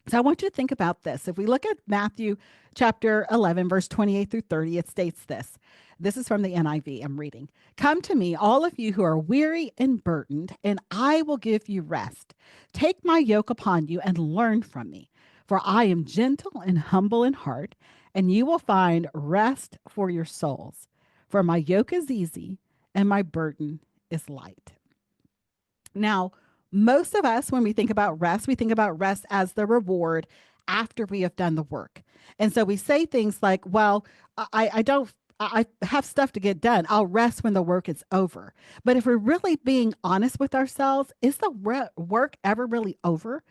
So I want you to think about this. If we look at Matthew chapter 11, verse 28 through 30, it states this. This is from the NIV I'm reading. Come to me, all of you who are weary and burdened, and I will give you rest. Take my yoke upon you and learn from me, for I am gentle and humble in heart, and you will find rest for your souls. For my yoke is easy and my burden is light. Now, most of us, when we think about rest as the reward after we have done the work. And so we say things like, well, I don't, I have stuff to get done. I'll rest when the work is over. But if we're really being honest with ourselves, is the work ever really over?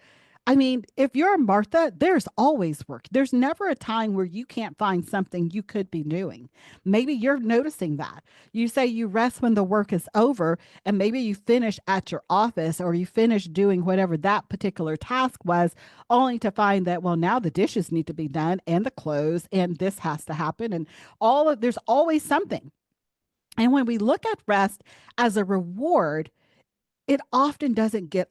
I mean, if you're Martha, there's always work. There's never a time where you can't find something you could be doing. Maybe you're noticing that. You say you rest when the work is over, and maybe you finish at your office or you finish doing whatever that particular task was, only to find that, well, now the dishes need to be done and the clothes, and this has to happen. And there's always something. And when we look at rest as a reward, it often doesn't get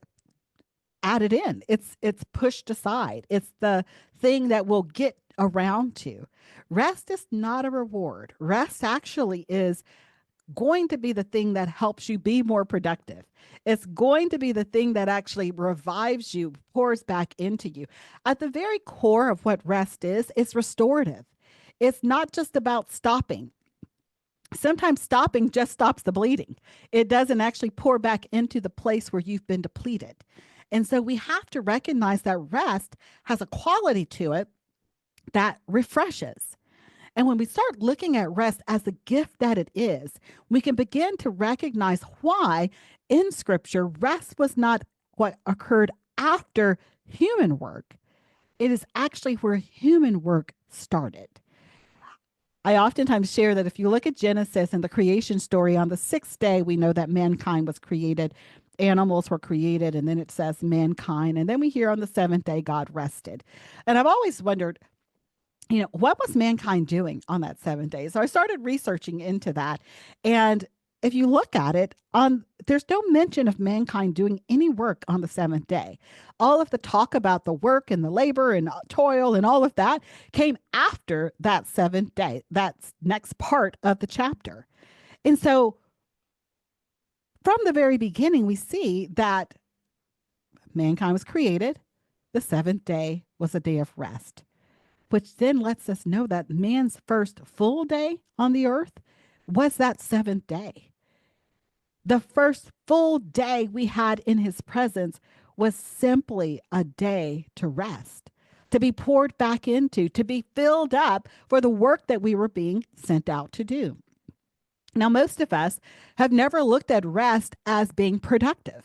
added in. It's pushed aside. It's the thing that we'll get around to. Rest is not a reward. Rest actually is going to be the thing that helps you be more productive. It's going to be the thing that actually revives you, pours back into you. At the very core of what rest is, it's restorative. It's not just about stopping. Sometimes stopping just stops the bleeding. It doesn't actually pour back into the place where you've been depleted. And so we have to recognize that rest has a quality to it that refreshes. And when we start looking at rest as the gift that it is, we can begin to recognize why in scripture rest was not what occurred after human work. It is actually where human work started. I oftentimes share that if you look at Genesis and the creation story, on the sixth day, we know that mankind was created, animals were created, and then it says mankind. And then we hear on the seventh day, God rested. And I've always wondered, what was mankind doing on that 7 days? So I started researching into that. And if you look at it, there's no mention of mankind doing any work on the seventh day. All of the talk about the work and the labor and toil and all of that came after that seventh day. That's next part of the chapter. And so from the very beginning, we see that mankind was created. The seventh day was a day of rest, which then lets us know that man's first full day on the earth was that seventh day. The first full day we had in his presence was simply a day to rest, to be poured back into, to be filled up for the work that we were being sent out to do. Now, most of us have never looked at rest as being productive,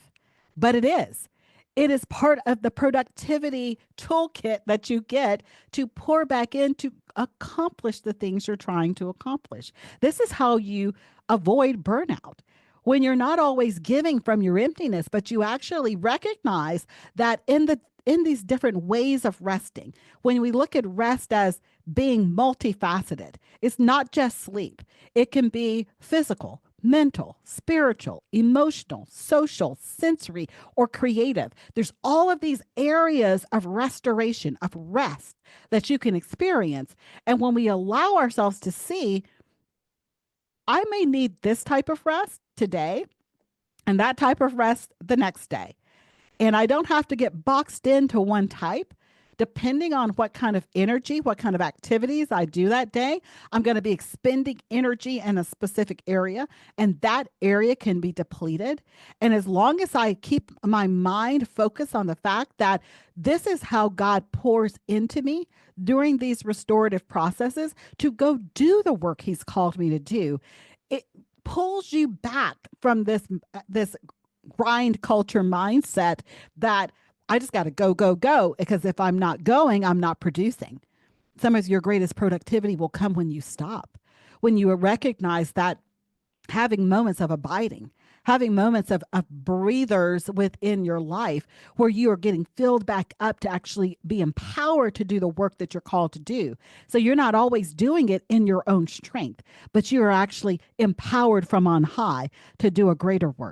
but it is. It is part of the productivity toolkit that you get to pour back in to accomplish the things you're trying to accomplish. This is how you avoid burnout. When you're not always giving from your emptiness, but you actually recognize that in these different ways of resting, when we look at rest as being multifaceted, it's not just sleep. It can be physical, mental, spiritual, emotional, social, sensory, or creative. There's all of these areas of restoration, of rest that you can experience. And when we allow ourselves to see, I may need this type of rest today and that type of rest the next day. And I don't have to get boxed into one type. Depending on what kind of energy, what kind of activities I do that day, I'm going to be expending energy in a specific area, and that area can be depleted. And as long as I keep my mind focused on the fact that this is how God pours into me during these restorative processes to go do the work he's called me to do, it pulls you back from this grind culture mindset that I just got to go, go, go, because if I'm not going, I'm not producing. Some of your greatest productivity will come when you stop, when you recognize that having moments of abiding, having moments of breathers within your life where you are getting filled back up to actually be empowered to do the work that you're called to do. So you're not always doing it in your own strength, but you are actually empowered from on high to do a greater work.